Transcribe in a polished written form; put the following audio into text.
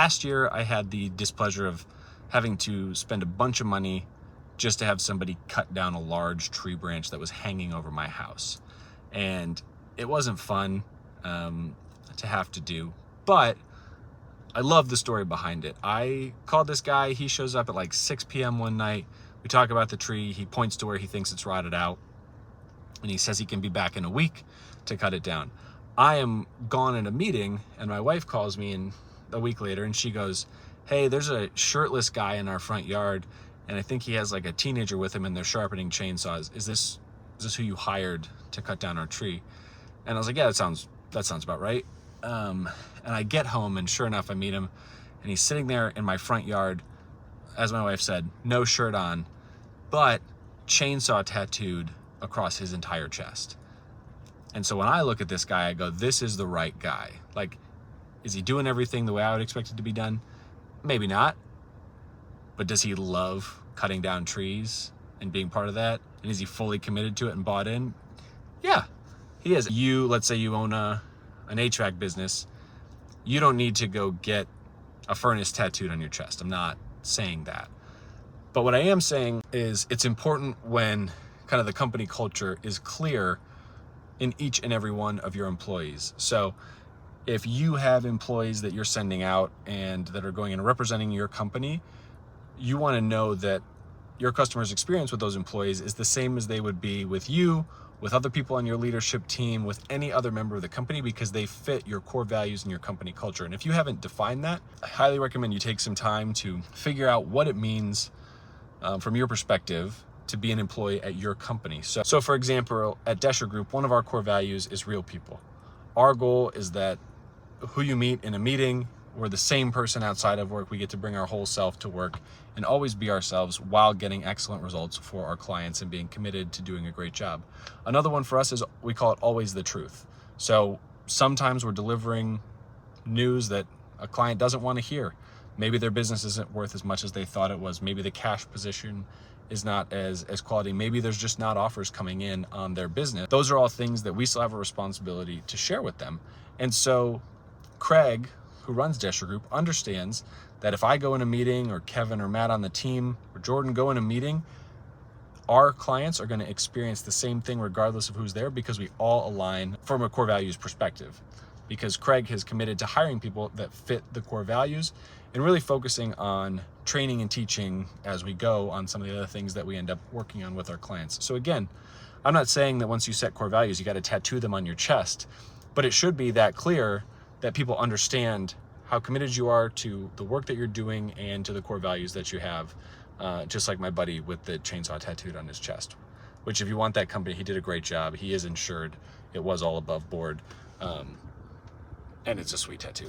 Last year, I had the displeasure of having to spend a bunch of money just to have somebody cut down a large tree branch that was hanging over my house. And it wasn't fun to have to do, but I love the story behind it. I called this guy. He shows up at like 6 p.m. one night. We talk about the tree. He points to where he thinks it's rotted out, and he says he can be back in a week to cut it down. I am gone in a meeting, and my wife calls me a week later, and she goes, "Hey, there's a shirtless guy in our front yard, and I think he has like a teenager with him, and they're sharpening chainsaws. Is this who you hired to cut down our tree?" And I was like, "Yeah, that sounds about right." And I get home, and sure enough, I meet him, and he's sitting there in my front yard, as my wife said, no shirt on, but chainsaw tattooed across his entire chest. And so when I look at this guy, I go, this is the right guy. Like, is he doing everything the way I would expect it to be done? Maybe not. But does he love cutting down trees and being part of that? And is he fully committed to it and bought in? Yeah, he is. Let's say you own an HVAC business. You don't need to go get a furnace tattooed on your chest. I'm not saying that. But what I am saying is it's important when kind of the company culture is clear in each and every one of your employees. So if you have employees that you're sending out and that are going and representing your company, you want to know that your customer's experience with those employees is the same as they would be with you, with other people on your leadership team, with any other member of the company, because they fit your core values and your company culture. And if you haven't defined that, I highly recommend you take some time to figure out what it means from your perspective to be an employee at your company. So for example, at Doescher Group, one of our core values is real people. Our goal is that who you meet in a meeting, we're the same person outside of work. We get to bring our whole self to work and always be ourselves while getting excellent results for our clients and being committed to doing a great job. Another one for us is we call it always the truth. So sometimes we're delivering news that a client doesn't want to hear. Maybe their business isn't worth as much as they thought it was. Maybe the cash position is not as quality. Maybe there's just not offers coming in on their business. Those are all things that we still have a responsibility to share with them. And so Craig, who runs Doescher Group, understands that if I go in a meeting, or Kevin or Matt on the team or Jordan go in a meeting, our clients are going to experience the same thing regardless of who's there, because we all align from a core values perspective. Because Craig has committed to hiring people that fit the core values and really focusing on training and teaching as we go on some of the other things that we end up working on with our clients. So again, I'm not saying that once you set core values, you got to tattoo them on your chest, but it should be that clear that people understand how committed you are to the work that you're doing and to the core values that you have, just like my buddy with the chainsaw tattooed on his chest, which if you want that company, he did a great job. He is insured. It was all above board. And it's a sweet tattoo.